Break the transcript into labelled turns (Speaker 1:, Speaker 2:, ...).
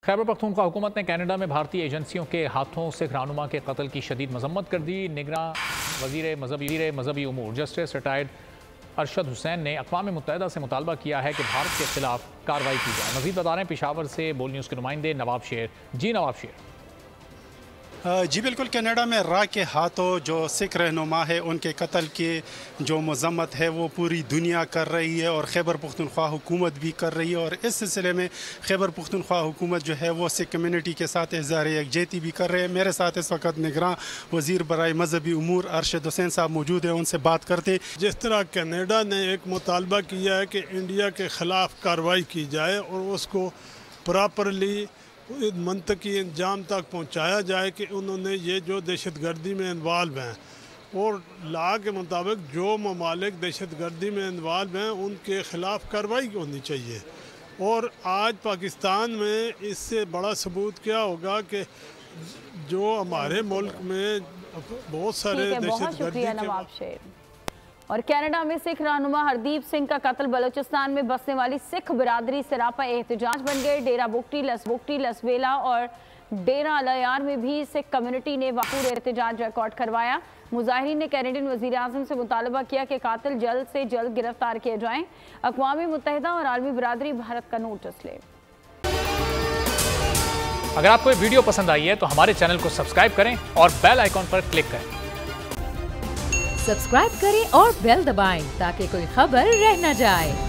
Speaker 1: खैबर पख्तूनख्वा हुकूमत ने कनाडा में भारतीय एजेंसियों के हाथों सिख रहनुमा के कत्ल की शदीद मजम्मत कर दी। निगरान वज़ीर मजहबी उमूर जस्टिस रिटायर्ड अरशद हुसैन ने अक़वाम मुत्तहिदा से मुतालबा किया है कि भारत के खिलाफ कार्रवाई की जाए। मज़ीद बता रहे हैं पेशावर से बोल न्यूज़ के नुमाइंदे नवाब शेर। जी नवाब शेर।
Speaker 2: जी बिल्कुल, कनाडा में रा के हाथों जो सिख रहनुमा है उनके कत्ल की जो मजम्मत है वो पूरी दुनिया कर रही है और खैबर पख्तूनख्वा हुकूमत भी कर रही है। और इस सिलसिले में खैबर पख्तूनख्वा हुकूमत जो है वो सिख कम्यूनिटी के साथ इज़हार यकजहती भी कर रहे हैं। मेरे साथ इस वक्त निगरान वज़ीर बराए मजहबी उमूर अरशद हुसैन साहब मौजूद हैं, उनसे बात करते।
Speaker 3: जिस तरह कनाडा ने एक मुतालबा किया है कि इंडिया के ख़िलाफ़ कार्रवाई की जाए और उसको प्रॉपरली मंतकी अंजाम तक पहुंचाया जाए कि उन्होंने ये जो दहशतगर्दी में इन्वॉल्व हैं और लॉ के मुताबिक जो ममालिक दहशतगर्दी में इन्वॉल्व हैं उनके ख़िलाफ़ कार्रवाई होनी चाहिए। और आज पाकिस्तान में इससे बड़ा सबूत क्या होगा कि जो हमारे मुल्क में बहुत सारे दहशतगर्दी
Speaker 4: और कनाडा में सिख रहनुमा हरदीप सिंह का कत्ल बलूचिस्तान में बसने वाली सिख बिरादरी सरापा एहतजाज बन गए। डेरा बुगटी, लसवेला और डेरा अलयार में भी सिख कम्युनिटी ने वाकूर एहतजाज रिकॉर्ड करवाया। मुजाहिरीन ने कैनेडियन वज़ीर आज़म से मुतालबा किया कि कातिल जल्द से जल्द गिरफ्तार किए जाएं। अक़वाम मुत्तहिदा और आलमी बिरादरी भारत का नोटिस ले।
Speaker 1: अगर आपको ये वीडियो पसंद आई है तो हमारे चैनल को सब्सक्राइब करें और बेल आइकॉन पर क्लिक करें।
Speaker 5: सब्सक्राइब करें और बेल दबाएं ताकि कोई खबर रह न जाए।